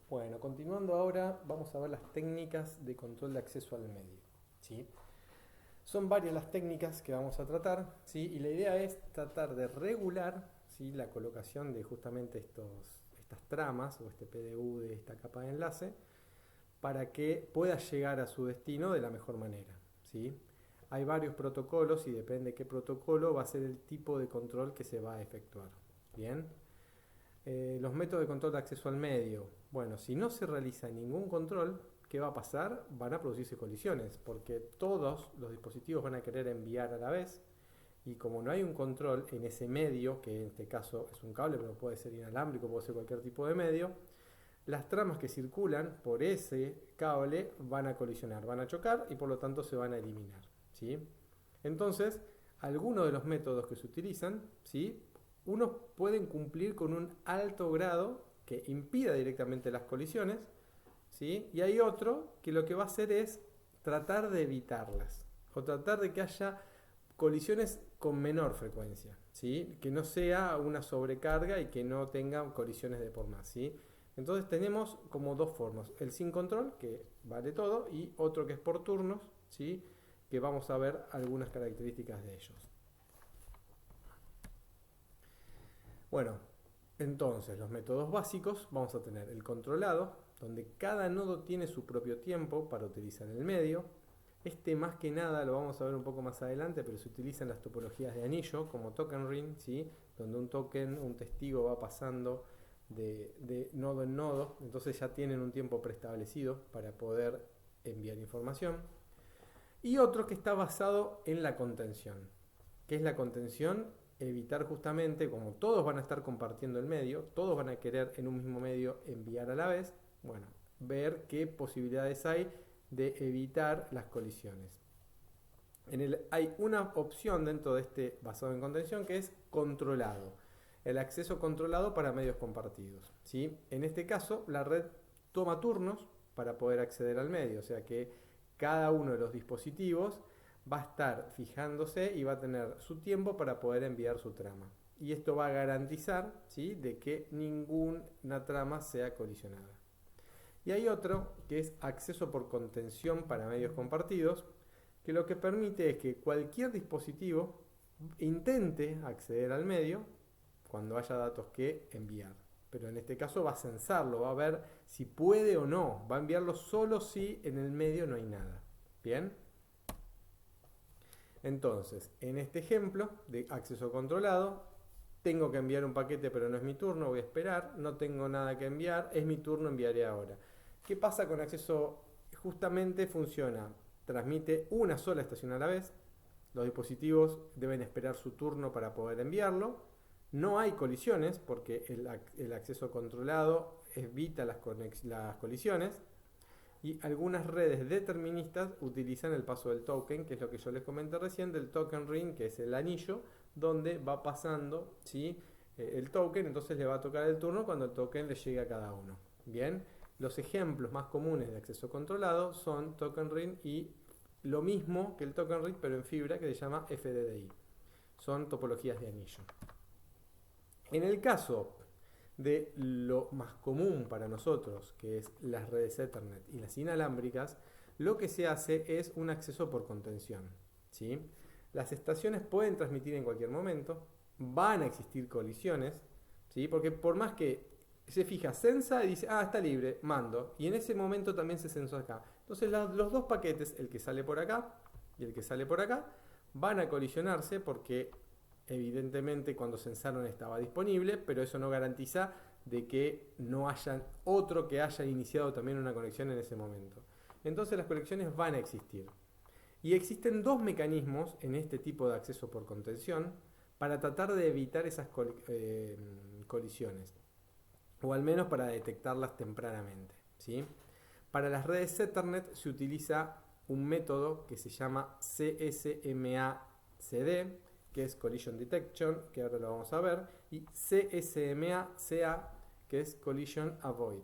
Bueno, continuando ahora, vamos a ver las técnicas de control de acceso al medio. ¿Sí? Son varias las técnicas que vamos a tratar, ¿sí? Y la idea es tratar de regular, ¿sí?, la colocación de justamente estas tramas o este PDU de esta capa de enlace para que pueda llegar a su destino de la mejor manera. ¿Sí? Hay varios protocolos y depende de qué protocolo va a ser el tipo de control que se va a efectuar. Bien. Los métodos de control de acceso al medio. Bueno, si no se realiza ningún control, ¿qué va a pasar? Van a producirse colisiones, porque todos los dispositivos van a querer enviar a la vez, y como no hay un control en ese medio, que en este caso es un cable, pero puede ser inalámbrico, puede ser cualquier tipo de medio, las tramas que circulan por ese cable van a colisionar, van a chocar y por lo tanto se van a eliminar. ¿Sí? Entonces, algunos de los métodos que se utilizan, ¿sí?, unos pueden cumplir con un alto grado que impida directamente las colisiones, ¿sí? Y hay otro que lo que va a hacer es tratar de evitarlas o tratar de que haya colisiones con menor frecuencia, ¿sí?, que no sea una sobrecarga y que no tenga colisiones de por más, ¿sí? Entonces tenemos como dos formas: el sin control, que vale todo, y otro que es por turnos, ¿sí?, que vamos a ver algunas características de ellos. Bueno, entonces los métodos básicos: vamos a tener el controlado, donde cada nodo tiene su propio tiempo para utilizar el medio. Este más que nada lo vamos a ver un poco más adelante, pero se utilizan las topologías de anillo como token ring, ¿sí?, donde un token, un testigo va pasando de nodo en nodo, entonces ya tienen un tiempo preestablecido para poder enviar información. Y otro que está basado en la contención. ¿Qué es la contención? Evitar justamente, como todos van a estar compartiendo el medio, todos van a querer en un mismo medio enviar a la vez, bueno, ver qué posibilidades hay de evitar las colisiones. Hay una opción dentro de este basado en contención que es controlado, el acceso controlado para medios compartidos, ¿sí? En este caso, la red toma turnos para poder acceder al medio, o sea que cada uno de los dispositivos va a estar fijándose y va a tener su tiempo para poder enviar su trama. Y esto va a garantizar, ¿sí?, de que ninguna trama sea colisionada. Y hay otro que es acceso por contención para medios compartidos, que lo que permite es que cualquier dispositivo intente acceder al medio cuando haya datos que enviar. Pero en este caso va a censarlo, va a ver si puede o no, va a enviarlo solo si en el medio no hay nada. ¿Bien? Entonces, en este ejemplo de acceso controlado, tengo que enviar un paquete pero no es mi turno, voy a esperar, no tengo nada que enviar, es mi turno, enviaré ahora. ¿Qué pasa con acceso? Justamente funciona, transmite una sola estación a la vez, los dispositivos deben esperar su turno para poder enviarlo, no hay colisiones porque el acceso controlado evita las colisiones, y algunas redes deterministas utilizan el paso del token, que es lo que yo les comenté recién, del token ring, que es el anillo donde va pasando, ¿sí?, el token, entonces le va a tocar el turno cuando el token le llegue a cada uno. Bien, los ejemplos más comunes de acceso controlado son token ring y lo mismo que el token ring pero en fibra, que se llama FDDI. Son topologías de anillo. En el caso de lo más común para nosotros, que es las redes Ethernet y las inalámbricas, lo que se hace es un acceso por contención, ¿sí? Las estaciones pueden transmitir en cualquier momento, van a existir colisiones, ¿sí?, porque por más que se fija, censa y dice, está libre, mando, y en ese momento también se censó acá. Entonces los dos paquetes, el que sale por acá y el que sale por acá, van a colisionarse porque evidentemente cuando censaron estaba disponible, pero eso no garantiza de que no haya otro que haya iniciado también una conexión en ese momento. Entonces las conexiones van a existir. Y existen dos mecanismos en este tipo de acceso por contención para tratar de evitar esas colisiones, o al menos para detectarlas tempranamente, ¿sí? Para las redes Ethernet se utiliza un método que se llama CSMA-CD, que es Collision Detection, que ahora lo vamos a ver, y CSMA-CA, que es Collision Avoid,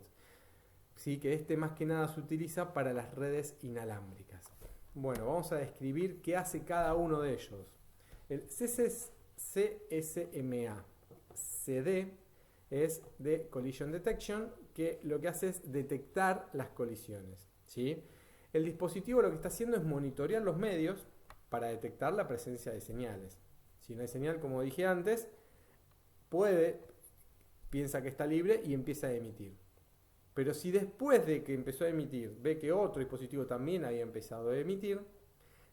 ¿sí?, que este más que nada se utiliza para las redes inalámbricas. Bueno, vamos a describir qué hace cada uno de ellos. El CSMA-CD es de Collision Detection, que lo que hace es detectar las colisiones, ¿sí? El dispositivo lo que está haciendo es monitorear los medios para detectar la presencia de señales. Si no hay señal, como dije antes, piensa que está libre y empieza a emitir. Pero si después de que empezó a emitir ve que otro dispositivo también había empezado a emitir,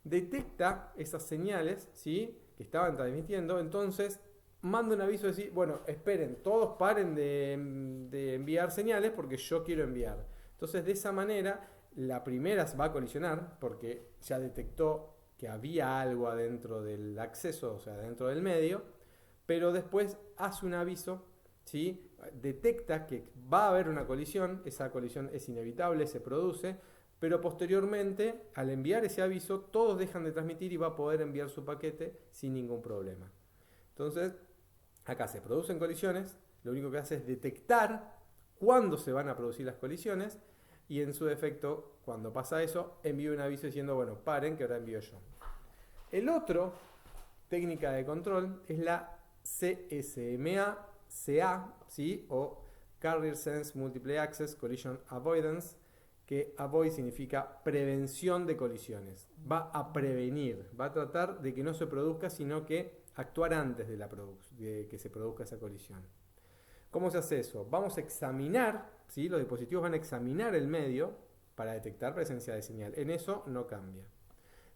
detecta esas señales, ¿sí?, que estaban transmitiendo, entonces manda un aviso de decir, bueno, esperen, todos paren de enviar señales porque yo quiero enviar. Entonces de esa manera la primera va a colisionar porque ya detectó que había algo adentro del acceso, o sea, dentro del medio, pero después hace un aviso, ¿sí?, detecta que va a haber una colisión, esa colisión es inevitable, se produce, pero posteriormente, al enviar ese aviso, todos dejan de transmitir y va a poder enviar su paquete sin ningún problema. Entonces, acá se producen colisiones, lo único que hace es detectar cuándo se van a producir las colisiones y en su defecto, cuando pasa eso, envía un aviso diciendo, bueno, paren que ahora envío yo. El otro técnica de control es la CSMA-CA, ¿sí?, o Carrier Sense Multiple Access Collision Avoidance, que avoid significa prevención de colisiones. Va a prevenir, va a tratar de que no se produzca, sino que actuar antes de que se produzca esa colisión. ¿Cómo se hace eso? Vamos a examinar, ¿sí?, los dispositivos van a examinar el medio para detectar presencia de señal. En eso no cambia.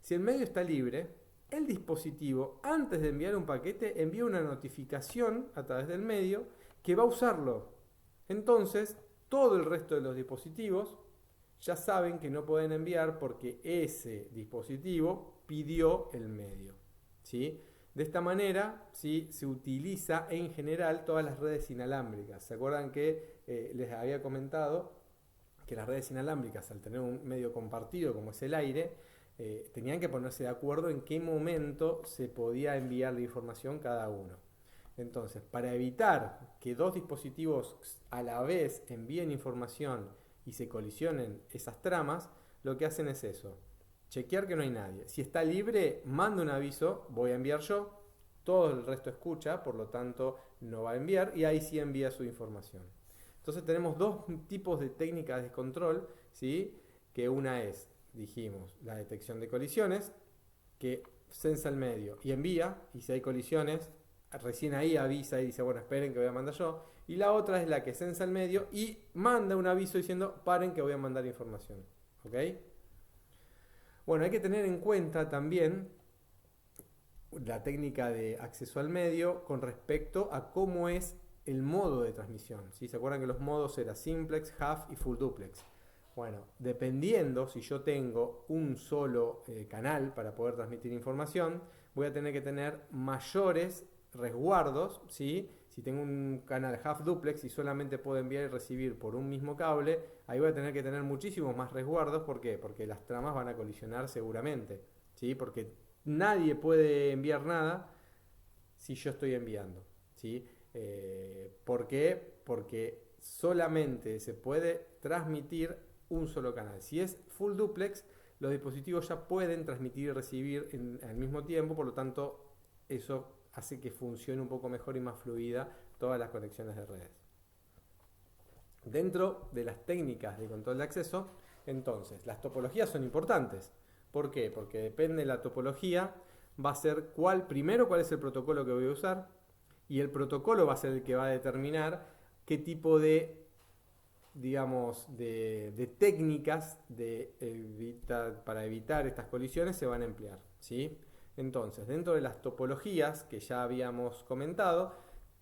Si el medio está libre, el dispositivo, antes de enviar un paquete, envía una notificación a través del medio que va a usarlo. Entonces, todo el resto de los dispositivos ya saben que no pueden enviar porque ese dispositivo pidió el medio, ¿sí? De esta manera, ¿sí?, se utiliza en general todas las redes inalámbricas. ¿Se acuerdan que les había comentado que las redes inalámbricas, al tener un medio compartido como es el aire, tenían que ponerse de acuerdo en qué momento se podía enviar la información cada uno? Entonces, para evitar que dos dispositivos a la vez envíen información y se colisionen esas tramas, lo que hacen es eso: chequear que no hay nadie. Si está libre, manda un aviso, voy a enviar yo, todo el resto escucha, por lo tanto no va a enviar, y ahí sí envía su información. Entonces tenemos dos tipos de técnicas de control, ¿sí?, que una es, dijimos, la detección de colisiones, que sensa el medio y envía, y si hay colisiones, recién ahí avisa y dice, bueno, esperen que voy a mandar yo. Y la otra es la que sensa el medio y manda un aviso diciendo, paren que voy a mandar información. ¿Ok? Bueno, hay que tener en cuenta también la técnica de acceso al medio con respecto a cómo es el modo de transmisión. ¿Sí? ¿Se acuerdan que los modos eran simplex, half y full duplex? Bueno, dependiendo si yo tengo un solo canal para poder transmitir información, voy a tener que tener mayores resguardos, ¿sí? Si tengo un canal half duplex y solamente puedo enviar y recibir por un mismo cable, ahí voy a tener que tener muchísimos más resguardos. ¿Por qué? Porque las tramas van a colisionar seguramente, ¿sí? Porque nadie puede enviar nada si yo estoy enviando, ¿sí? ¿Por qué? Porque solamente se puede transmitir un solo canal. Si es full duplex, los dispositivos ya pueden transmitir y recibir al mismo tiempo, por lo tanto eso hace que funcione un poco mejor y más fluida todas las conexiones de redes. Dentro de las técnicas de control de acceso, entonces, las topologías son importantes. ¿Por qué? Porque depende de la topología, va a ser primero cuál es el protocolo que voy a usar, y el protocolo va a ser el que va a determinar qué tipo de, digamos, de técnicas para evitar estas colisiones se van a emplear, ¿sí? Entonces, dentro de las topologías que ya habíamos comentado,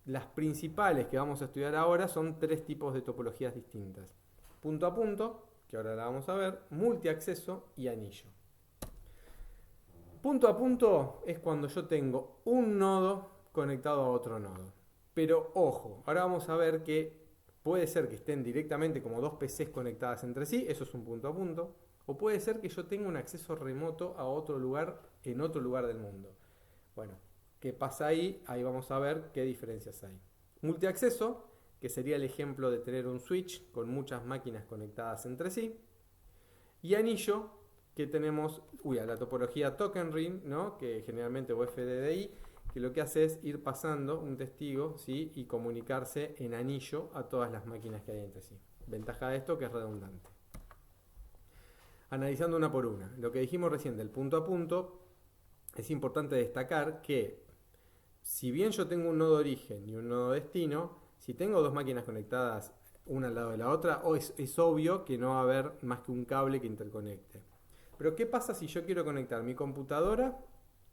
las principales que vamos a estudiar ahora son tres tipos de topologías distintas: punto a punto, que ahora la vamos a ver, multiacceso y anillo. Punto a punto es cuando yo tengo un nodo conectado a otro nodo. Pero ojo, ahora vamos a ver que puede ser que estén directamente como dos PCs conectadas entre sí, eso es un punto a punto, o puede ser que yo tenga un acceso remoto a otro lugar, en otro lugar del mundo. Bueno, ¿qué pasa ahí? Ahí vamos a ver qué diferencias hay. Multiacceso, que sería el ejemplo de tener un switch con muchas máquinas conectadas entre sí. Y anillo, que tenemos la topología token ring, ¿no?, que generalmente o FDDI, que lo que hace es ir pasando un testigo, ¿sí?, y comunicarse en anillo a todas las máquinas que hay entre sí. Ventaja de esto que es redundante. Analizando una por una. Lo que dijimos recién del punto a punto, es importante destacar que si bien yo tengo un nodo origen y un nodo destino, si tengo dos máquinas conectadas una al lado de la otra, es obvio que no va a haber más que un cable que interconecte. Pero ¿qué pasa si yo quiero conectar mi computadora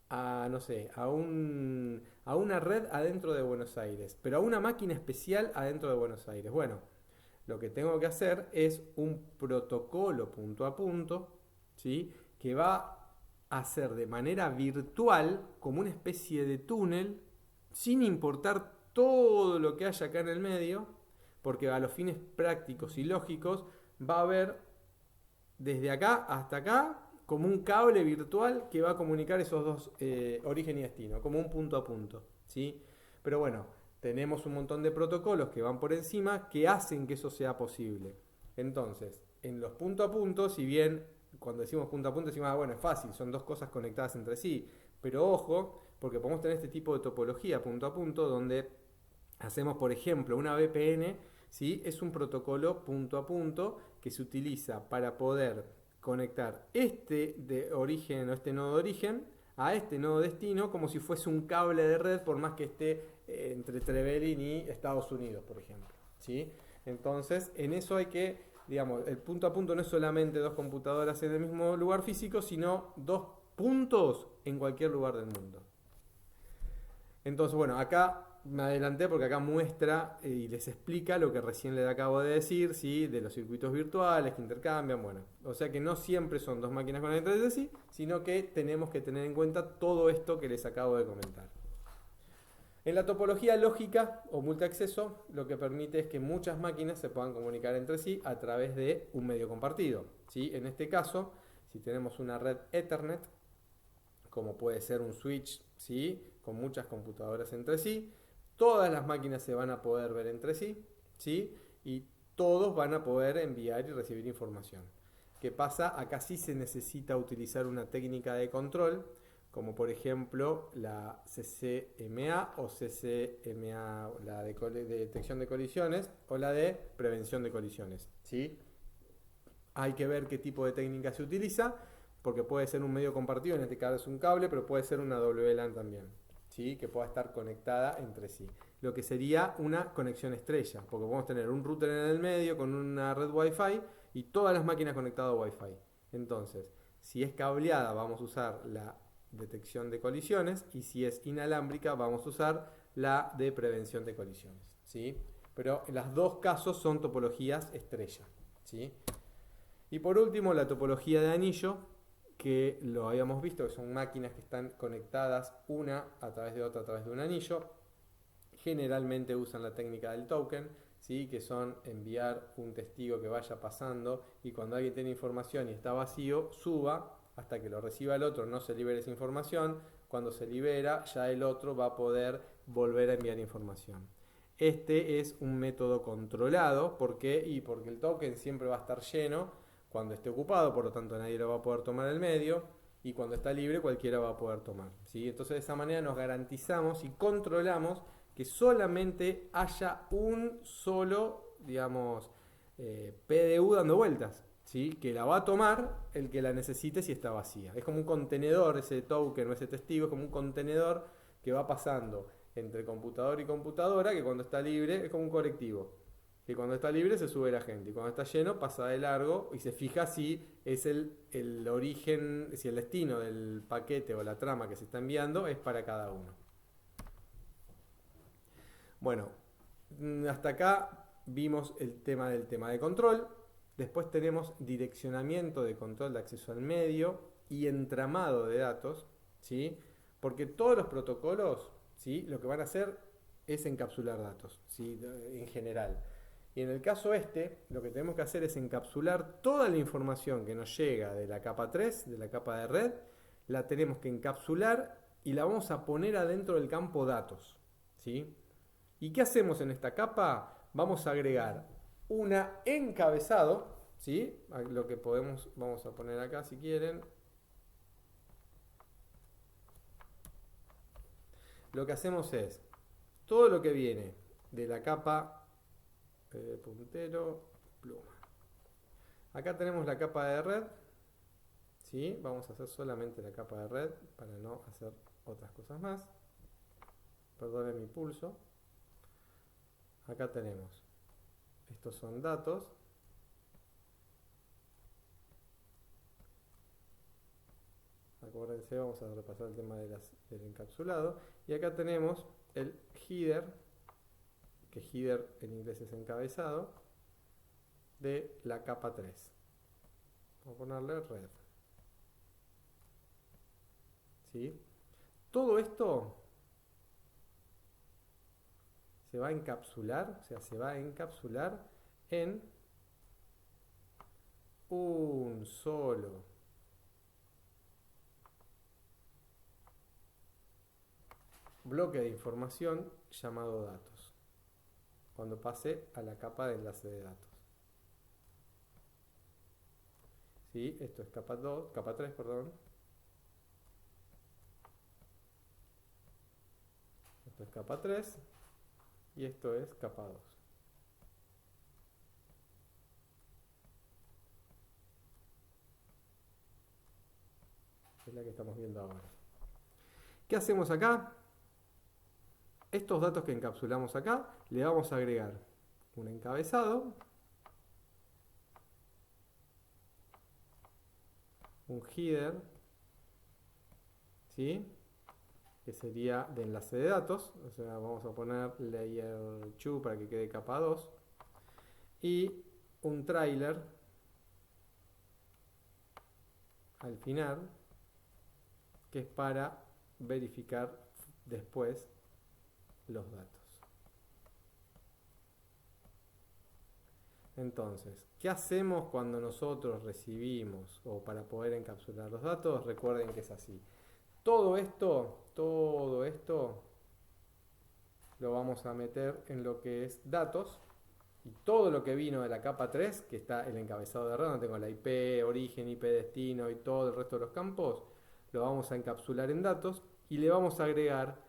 a, no sé, a una red adentro de Buenos Aires, pero a una máquina especial adentro de Buenos Aires? Bueno, lo que tengo que hacer es un protocolo punto a punto, ¿sí? Que va a hacer de manera virtual, como una especie de túnel, sin importar todo lo que haya acá en el medio, porque a los fines prácticos y lógicos va a haber desde acá hasta acá como un cable virtual que va a comunicar esos dos, origen y destino, como un punto a punto, ¿sí? Pero bueno, tenemos un montón de protocolos que van por encima que hacen que eso sea posible. Entonces, en los punto a punto, si bien cuando decimos punto a punto decimos, bueno, es fácil, son dos cosas conectadas entre sí, pero ojo, porque podemos tener este tipo de topología punto a punto donde hacemos, por ejemplo, una VPN, ¿sí? Es un protocolo punto a punto que se utiliza para poder conectar este de origen o este nodo de origen a este nodo destino como si fuese un cable de red, por más que esté entre Trevelin y Estados Unidos, por ejemplo, ¿sí? Entonces, en eso hay que, digamos, el punto a punto no es solamente dos computadoras en el mismo lugar físico, sino dos puntos en cualquier lugar del mundo. Entonces, bueno, acá me adelanté porque acá muestra y les explica lo que recién les acabo de decir, ¿sí? De los circuitos virtuales que intercambian, bueno. O sea que no siempre son dos máquinas conectadas entre sí, sino que tenemos que tener en cuenta todo esto que les acabo de comentar. En la topología lógica o multiacceso, lo que permite es que muchas máquinas se puedan comunicar entre sí a través de un medio compartido, ¿sí? En este caso, si tenemos una red Ethernet, como puede ser un switch, ¿sí? Con muchas computadoras entre sí, todas las máquinas se van a poder ver entre sí, ¿sí? Y todos van a poder enviar y recibir información. ¿Qué pasa? Acá sí se necesita utilizar una técnica de control, como por ejemplo la CCMA o CCMA, la de detección de colisiones o la de prevención de colisiones, ¿sí? Hay que ver qué tipo de técnica se utiliza, porque puede ser un medio compartido, en este caso es un cable, pero puede ser una WLAN también, ¿sí? Que pueda estar conectada entre sí. Lo que sería una conexión estrella, porque podemos tener un router en el medio con una red Wi-Fi y todas las máquinas conectadas a Wi-Fi. Entonces, si es cableada, vamos a usar la detección de colisiones, y si es inalámbrica, vamos a usar la de prevención de colisiones, ¿sí? Pero en los dos casos son topologías estrella, ¿sí? Y por último, la topología de anillo, que lo habíamos visto, que son máquinas que están conectadas una a través de otra a través de un anillo. Generalmente usan la técnica del token, ¿sí? Que son enviar un testigo que vaya pasando y cuando alguien tiene información y está vacío, suba hasta que lo reciba el otro, no se libere esa información. Cuando se libera, ya el otro va a poder volver a enviar información. Este es un método controlado, ¿por qué? Y porque el token siempre va a estar lleno cuando esté ocupado, por lo tanto nadie lo va a poder tomar el medio, y cuando está libre cualquiera va a poder tomar, ¿sí? Entonces de esa manera nos garantizamos y controlamos que solamente haya un solo, digamos, PDU dando vueltas, ¿sí? Que la va a tomar el que la necesite si está vacía. Es como un contenedor, ese token o ese testigo es como un contenedor que va pasando entre computador y computadora, que cuando está libre es como un colectivo, que cuando está libre se sube la gente y cuando está lleno pasa de largo y se fija si es el origen, si el destino del paquete o la trama que se está enviando es para cada uno. Bueno, hasta acá vimos el tema del tema de control. Después tenemos direccionamiento de control de acceso al medio y entramado de datos, ¿sí? Porque todos los protocolos, ¿sí? Lo que van a hacer es encapsular datos, ¿sí? En general. Y en el caso este, lo que tenemos que hacer es encapsular toda la información que nos llega de la capa 3, de la capa de red, la tenemos que encapsular y la vamos a poner adentro del campo datos, ¿sí? ¿Y qué hacemos en esta capa? Vamos a agregar una encabezado, ¿sí? Lo que podemos, vamos a poner acá si quieren. Lo que hacemos es, todo lo que viene de la capa puntero, pluma. Acá tenemos la capa de red. ¿Sí? Vamos a hacer solamente la capa de red para no hacer otras cosas más. Perdonen mi pulso. Acá tenemos. Estos son datos. Acuérdense, vamos a repasar el tema del encapsulado. Y acá tenemos el header, que header en inglés es encabezado, de la capa 3. Vamos a ponerle red. ¿Sí? Todo esto se va a encapsular, o sea, se va a encapsular en un solo bloque de información llamado datos, cuando pase a la capa de enlace de datos. ¿Sí? Esto es capa 2, capa 3, perdón. Esto es capa 3 y esto es capa 2. Es la que estamos viendo ahora. ¿Qué hacemos acá? Estos datos que encapsulamos acá, le vamos a agregar un encabezado, un header, ¿sí? Que sería de enlace de datos, o sea, vamos a poner layer 2 para que quede capa 2, y un trailer al final, que es para verificar después los datos. Entonces, ¿qué hacemos cuando nosotros recibimos o para poder encapsular los datos? Recuerden que es así. Todo esto lo vamos a meter en lo que es datos y todo lo que vino de la capa 3, que está el encabezado de red, donde tengo la IP, origen, IP destino y todo el resto de los campos, lo vamos a encapsular en datos y le vamos a agregar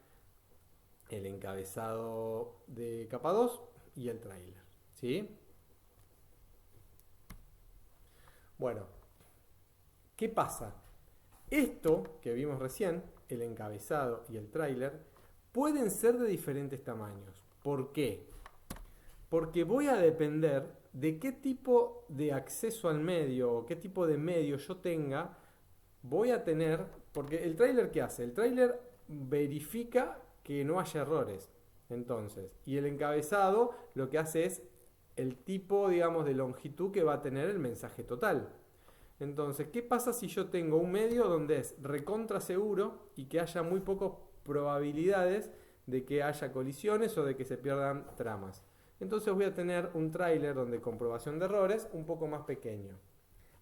el encabezado de capa 2 y el trailer. ¿Sí? Bueno, ¿qué pasa? Esto que vimos recién, el encabezado y el tráiler, pueden ser de diferentes tamaños. ¿Por qué? Porque voy a depender de qué tipo de acceso al medio o qué tipo de medio yo tenga, voy a tener, porque el tráiler ¿qué hace? El tráiler verifica que no haya errores. Entonces, y el encabezado lo que hace es el tipo, digamos, de longitud que va a tener el mensaje total. Entonces, ¿qué pasa si yo tengo un medio donde es recontra seguro y que haya muy pocas probabilidades de que haya colisiones o de que se pierdan tramas? Entonces voy a tener un tráiler donde comprobación de errores un poco más pequeño.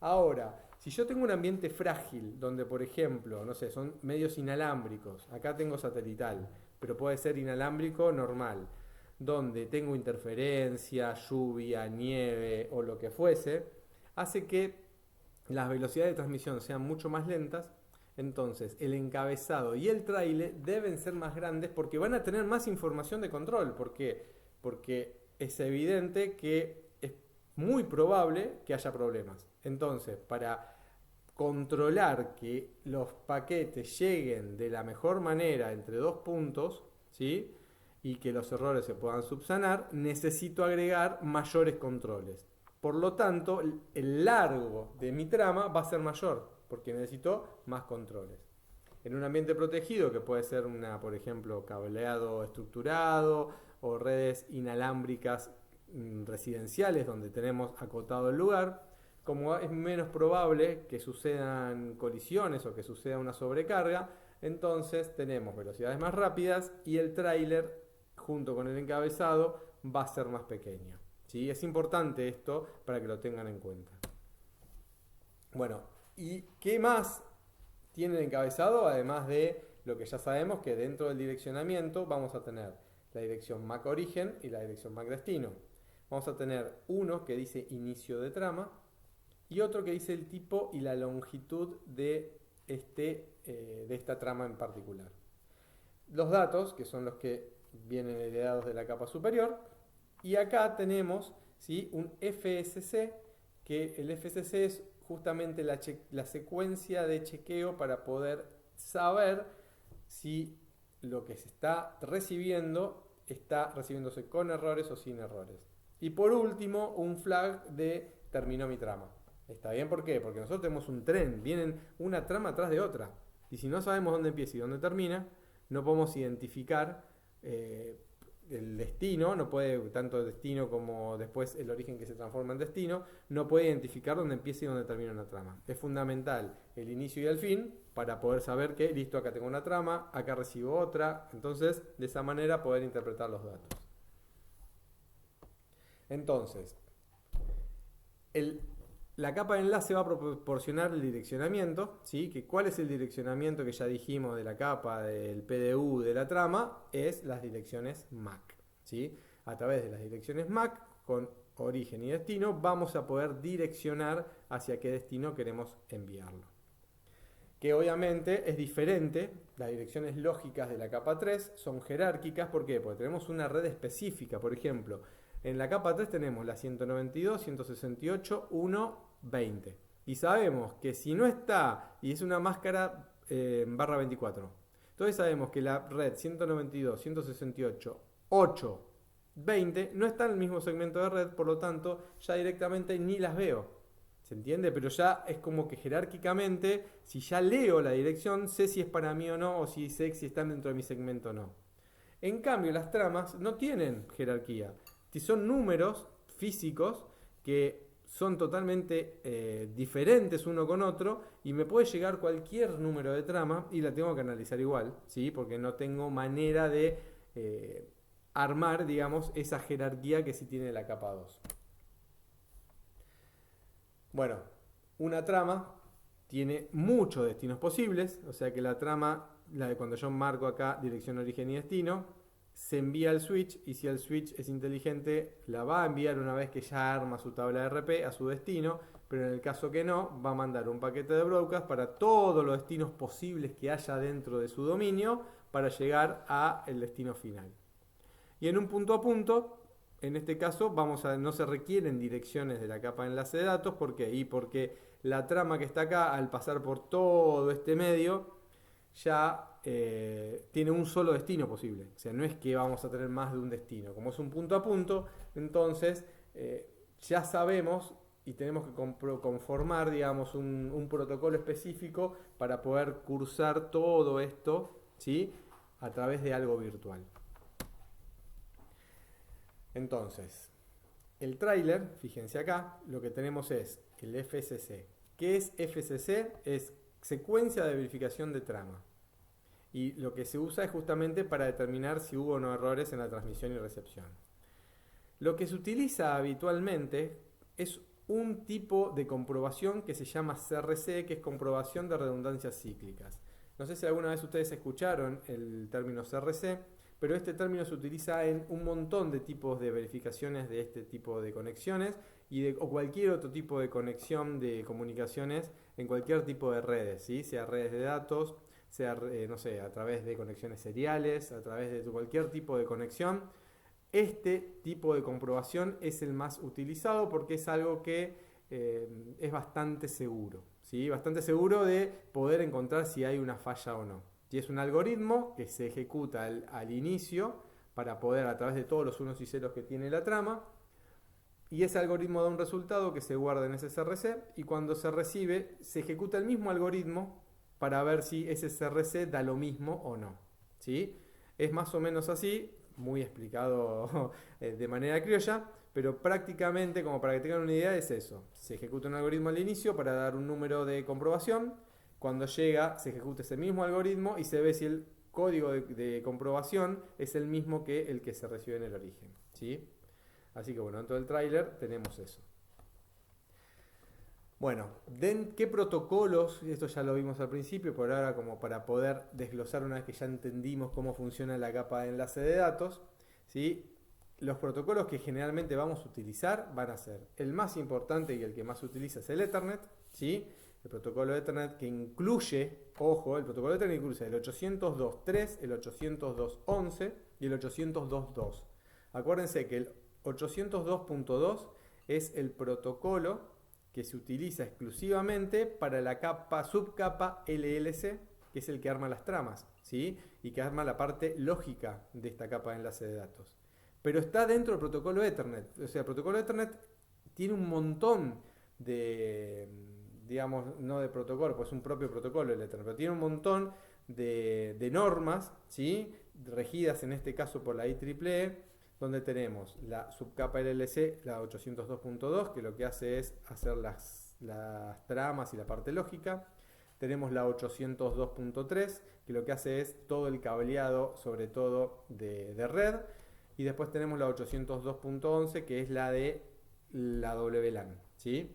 Ahora, si yo tengo un ambiente frágil, donde por ejemplo, no sé, son medios inalámbricos, acá tengo satelital, pero puede ser inalámbrico normal, donde tengo interferencia, lluvia, nieve o lo que fuese, hace que las velocidades de transmisión sean mucho más lentas. Entonces el encabezado y el tráiler deben ser más grandes porque van a tener más información de control. ¿Por qué? Porque es evidente que es muy probable que haya problemas. Entonces, para controlar que los paquetes lleguen de la mejor manera entre dos puntos, ¿sí? Y que los errores se puedan subsanar, necesito agregar mayores controles. Por lo tanto, el largo de mi trama va a ser mayor, porque necesito más controles. En un ambiente protegido, que puede ser por ejemplo, cableado estructurado o redes inalámbricas residenciales donde tenemos acotado el lugar, como es menos probable que sucedan colisiones o que suceda una sobrecarga, entonces tenemos velocidades más rápidas y el tráiler junto con el encabezado va a ser más pequeño. ¿Sí? Es importante esto para que lo tengan en cuenta. Bueno, ¿y qué más tiene el encabezado? Además de lo que ya sabemos, que dentro del direccionamiento vamos a tener la dirección MAC origen y la dirección MAC destino. Vamos a tener uno que dice inicio de trama y otro que dice el tipo y la longitud de esta trama en particular. Los datos, que son los que vienen heredados de la capa superior, y acá tenemos ¿sí? Un FSC, que el FSC es justamente la secuencia de chequeo para poder saber si lo que se está recibiéndose con errores o sin errores. Y por último, un flag de terminó mi trama. ¿Está bien? ¿Por qué? Porque nosotros tenemos un tren, vienen una trama atrás de otra. Y si no sabemos dónde empieza y dónde termina, no podemos identificar el destino, no puede, tanto el destino como después el origen que se transforma en destino, no puede identificar dónde empieza y dónde termina una trama. Es fundamental el inicio y el fin para poder saber que, listo, acá tengo una trama, acá recibo otra, entonces de esa manera poder interpretar los datos. Entonces, la capa de enlace va a proporcionar el direccionamiento, ¿sí? ¿Cuál es el direccionamiento que ya dijimos de la capa, del PDU, de la trama? Es las direcciones MAC, ¿sí? A través de las direcciones MAC, con origen y destino, vamos a poder direccionar hacia qué destino queremos enviarlo. Que obviamente es diferente, las direcciones lógicas de la capa 3 son jerárquicas, ¿por qué? Porque tenemos una red específica, por ejemplo, en la capa 3 tenemos la 192, 168, 1, 20. Y sabemos que si no está, y es una máscara barra 24, entonces sabemos que la red 192, 168, 8, 20 no está en el mismo segmento de red, por lo tanto ya directamente ni las veo. ¿Se entiende? Pero ya es como que jerárquicamente, si ya leo la dirección, sé si es para mí o no, o si sé si están dentro de mi segmento o no. En cambio, las tramas no tienen jerarquía. Son números físicos que son totalmente diferentes uno con otro y me puede llegar cualquier número de trama y la tengo que analizar igual, ¿sí? Porque no tengo manera de armar, digamos, esa jerarquía que sí tiene la capa 2. Bueno, una trama tiene muchos destinos posibles, o sea que la trama, la de cuando yo marco acá dirección, origen y destino, se envía al switch y si el switch es inteligente la va a enviar una vez que ya arma su tabla de RP a su destino, pero en el caso que no, va a mandar un paquete de broadcast para todos los destinos posibles que haya dentro de su dominio para llegar al destino final. Y en un punto a punto, en este caso no se requieren direcciones de la capa de enlace de datos, ¿por qué? Y porque la trama que está acá, al pasar por todo este medio, ya tiene un solo destino posible. O sea, no es que vamos a tener más de un destino. Como es un punto a punto, entonces ya sabemos y tenemos que conformar, digamos, un protocolo específico para poder cursar todo esto, ¿sí? A través de algo virtual. Entonces, el tráiler, fíjense acá, lo que tenemos es el FSC. ¿Qué es FSC? Es secuencia de verificación de trama. Y lo que se usa es justamente para determinar si hubo o no errores en la transmisión y recepción. Lo que se utiliza habitualmente es un tipo de comprobación que se llama CRC, que es comprobación de redundancias cíclicas. No sé si alguna vez ustedes escucharon el término CRC, pero este término se utiliza en un montón de tipos de verificaciones de este tipo de conexiones o cualquier otro tipo de conexión de comunicaciones en cualquier tipo de redes, ¿sí? Sea redes de datos, sea no sé, a través de conexiones seriales, a través de cualquier tipo de conexión. Este tipo de comprobación es el más utilizado porque es algo que es bastante seguro, ¿sí? Bastante seguro de poder encontrar si hay una falla o no. Y es un algoritmo que se ejecuta al inicio para poder, a través de todos los unos y ceros que tiene la trama, y ese algoritmo da un resultado que se guarda en ese CRC y cuando se recibe se ejecuta el mismo algoritmo para ver si ese CRC da lo mismo o no, ¿sí? Es más o menos así, muy explicado de manera criolla, pero prácticamente, como para que tengan una idea, es eso. Se ejecuta un algoritmo al inicio para dar un número de comprobación. Cuando llega, se ejecuta ese mismo algoritmo y se ve si el código de comprobación es el mismo que el que se recibe en el origen, ¿sí? Así que bueno, dentro del tráiler tenemos eso. Bueno, ¿qué protocolos? Esto ya lo vimos al principio, por ahora como para poder desglosar una vez que ya entendimos cómo funciona la capa de enlace de datos, ¿sí? Los protocolos que generalmente vamos a utilizar van a ser el más importante y el que más se utiliza es el Ethernet, ¿sí? El protocolo de Ethernet que incluye, ojo, el protocolo de Ethernet incluye el 802.3, el 802.11 y el 802.2. Acuérdense que 802.2 es el protocolo que se utiliza exclusivamente para la subcapa LLC, que es el que arma las tramas, ¿sí? Y que arma la parte lógica de esta capa de enlace de datos. Pero está dentro del protocolo Ethernet. O sea, el protocolo Ethernet tiene un montón de, digamos, no de protocolo, pues es un propio protocolo el Ethernet, pero tiene un montón de normas, ¿sí? Regidas en este caso por la IEEE, donde tenemos la subcapa LLC, la 802.2, que lo que hace es hacer las tramas y la parte lógica. Tenemos la 802.3, que lo que hace es todo el cableado, sobre todo de red. Y después tenemos la 802.11, que es la de la WLAN, ¿sí?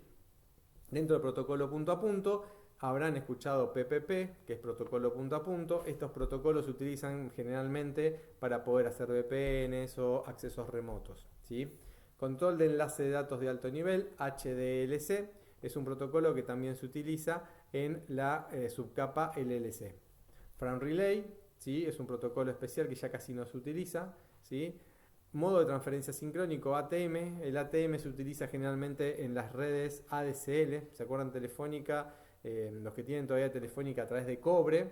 Dentro del protocolo punto a punto habrán escuchado PPP, que es protocolo punto a punto. Estos protocolos se utilizan generalmente para poder hacer VPNs o accesos remotos, ¿sí? Control de enlace de datos de alto nivel, HDLC, es un protocolo que también se utiliza en la subcapa LLC. FRAM Relay, ¿sí? Es un protocolo especial que ya casi no se utiliza, ¿sí? Modo de transferencia sincrónico, ATM. El ATM se utiliza generalmente en las redes ADSL. ¿Se acuerdan? Telefónica, los que tienen todavía Telefónica a través de cobre.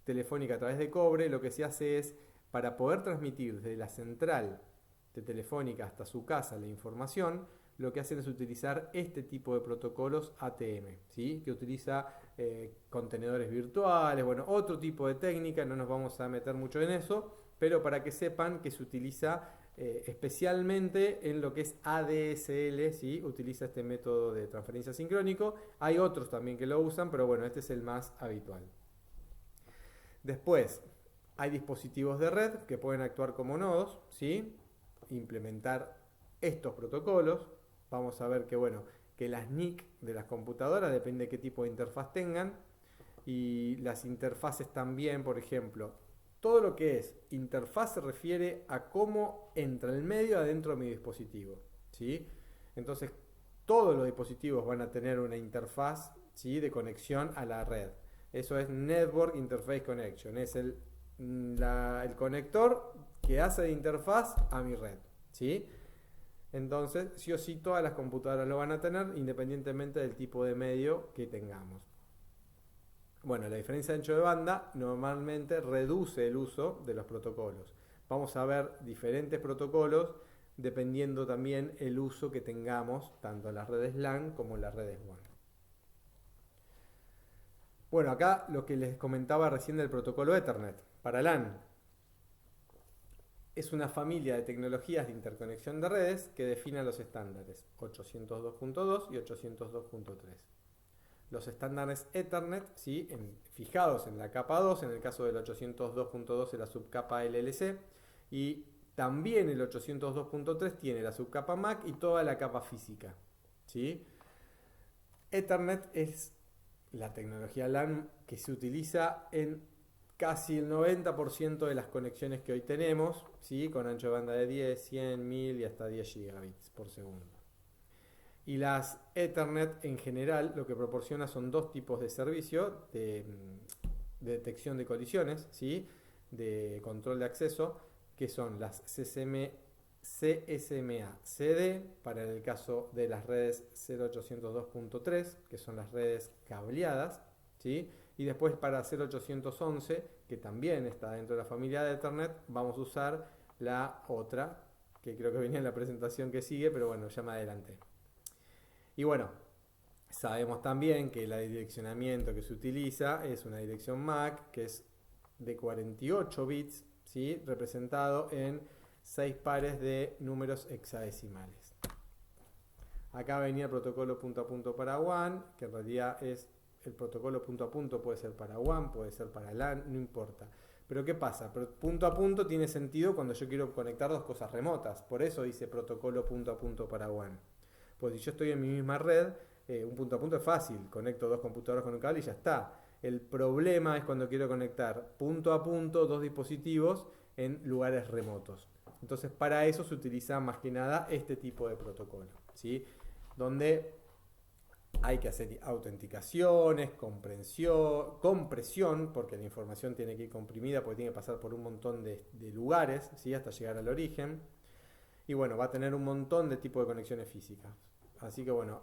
Telefónica a través de cobre, lo que se hace es, para poder transmitir desde la central de Telefónica hasta su casa la información, lo que hacen es utilizar este tipo de protocolos ATM, ¿sí? Que utiliza contenedores virtuales, bueno, otro tipo de técnica, no nos vamos a meter mucho en eso, pero para que sepan que se utiliza especialmente en lo que es ADSL, ¿sí? Utiliza este método de transferencia sincrónico. Hay otros también que lo usan, pero bueno, este es el más habitual. Después, hay dispositivos de red que pueden actuar como nodos, ¿sí? Implementar estos protocolos. Vamos a ver que, bueno, que las NIC de las computadoras depende de qué tipo de interfaz tengan. Y las interfaces también, por ejemplo, todo lo que es interfaz se refiere a cómo entra el medio adentro de mi dispositivo, ¿sí? Entonces, todos los dispositivos van a tener una interfaz, ¿sí? De conexión a la red. Eso es Network Interface Connection. Es el conector que hace de interfaz a mi red, ¿sí? Entonces, sí o sí, todas las computadoras lo van a tener independientemente del tipo de medio que tengamos. Bueno, la diferencia de ancho de banda normalmente reduce el uso de los protocolos. Vamos a ver diferentes protocolos dependiendo también el uso que tengamos tanto en las redes LAN como en las redes WAN. Bueno, acá lo que les comentaba recién del protocolo Ethernet para LAN. Es una familia de tecnologías de interconexión de redes que definen los estándares 802.2 y 802.3. Los estándares Ethernet, ¿sí? Fijados en la capa 2, en el caso del 802.2 es la subcapa LLC, y también el 802.3 tiene la subcapa MAC y toda la capa física, ¿sí? Ethernet es la tecnología LAN que se utiliza en casi el 90% de las conexiones que hoy tenemos, ¿sí? Con ancho de banda de 10, 100, 1000 y hasta 10 gigabits por segundo. Y las Ethernet en general lo que proporciona son dos tipos de servicio de detección de colisiones, ¿sí? De control de acceso, que son las CSMA-CD para el caso de las redes 0802.3, que son las redes cableadas, ¿sí? Y después para 0811, que también está dentro de la familia de Ethernet, vamos a usar la otra, que creo que venía en la presentación que sigue, pero bueno, ya me adelanté. Y bueno, sabemos también que el direccionamiento que se utiliza es una dirección MAC que es de 48 bits, ¿sí? Representado en 6 pares de números hexadecimales. Acá venía el protocolo punto a punto para WAN, que en realidad es el protocolo punto a punto, puede ser para WAN, puede ser para LAN, no importa. Pero ¿qué pasa? Punto a punto tiene sentido cuando yo quiero conectar dos cosas remotas, por eso dice protocolo punto a punto para WAN. Pues si yo estoy en mi misma red, un punto a punto es fácil, conecto dos computadoras con un cable y ya está. El problema es cuando quiero conectar punto a punto dos dispositivos en lugares remotos. Entonces para eso se utiliza más que nada este tipo de protocolo, ¿sí? Donde hay que hacer autenticaciones, compresión, porque la información tiene que ir comprimida, porque tiene que pasar por un montón de lugares, ¿sí? Hasta llegar al origen. y bueno, va a tener un montón de tipos de conexiones físicas. Así que bueno,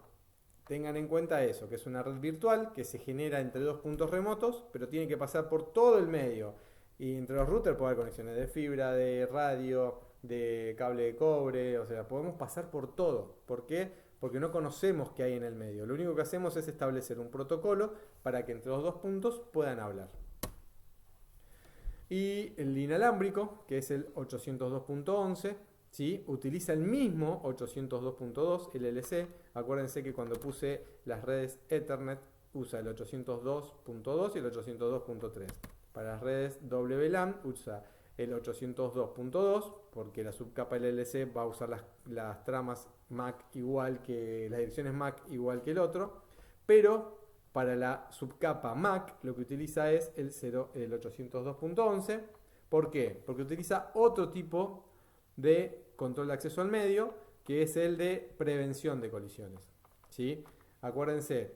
tengan en cuenta eso, que es una red virtual que se genera entre dos puntos remotos, pero tiene que pasar por todo el medio. Y entre los routers puede haber conexiones de fibra, de radio, de cable de cobre, o sea, podemos pasar por todo. ¿Por qué? Porque no conocemos qué hay en el medio. Lo único que hacemos es establecer un protocolo para que entre los dos puntos puedan hablar. Y el inalámbrico, que es el 802.11, ¿sí? Utiliza el mismo 802.2 LLC. Acuérdense que cuando puse las redes Ethernet usa el 802.2 y el 802.3. Para las redes WLAN usa el 802.2 porque la subcapa LLC va a usar las tramas MAC igual que las direcciones MAC igual que el otro, pero para la subcapa MAC lo que utiliza es el 802.11. ¿Por qué? Porque utiliza otro tipo de control de acceso al medio, que es el de prevención de colisiones. ¿Sí? Acuérdense,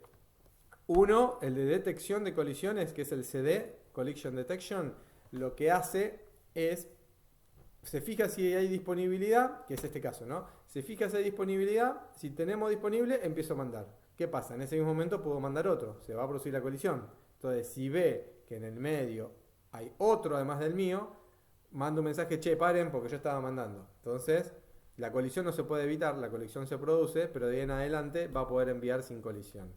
uno, el de detección de colisiones, que es el CD, Collision Detection, lo que hace es, se fija si hay disponibilidad, que es este caso, ¿no? Se fija si hay disponibilidad, si tenemos disponible, empiezo a mandar. ¿Qué pasa? En ese mismo momento puedo mandar otro, se va a producir la colisión. Entonces, si ve que en el medio hay otro además del mío, mando un mensaje, che, paren, porque yo estaba mandando. Entonces, la colisión no se puede evitar, la colisión se produce, pero de ahí en adelante va a poder enviar sin colisión.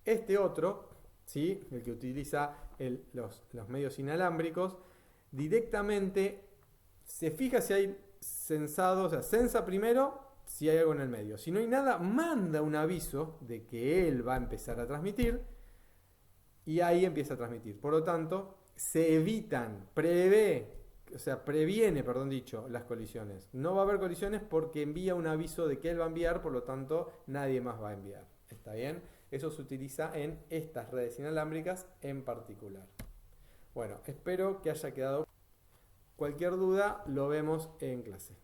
Este otro, ¿sí? El que utiliza los medios inalámbricos, directamente se fija si hay censado, o sea, censa primero si hay algo en el medio. Si no hay nada, manda un aviso de que él va a empezar a transmitir y ahí empieza a transmitir. Por lo tanto, se evitan, previene, perdón dicho, las colisiones. No va a haber colisiones porque envía un aviso de que él va a enviar, por lo tanto, nadie más va a enviar. ¿Está bien? Eso se utiliza en estas redes inalámbricas en particular. Bueno, espero que haya quedado. Cualquier duda lo vemos en clase.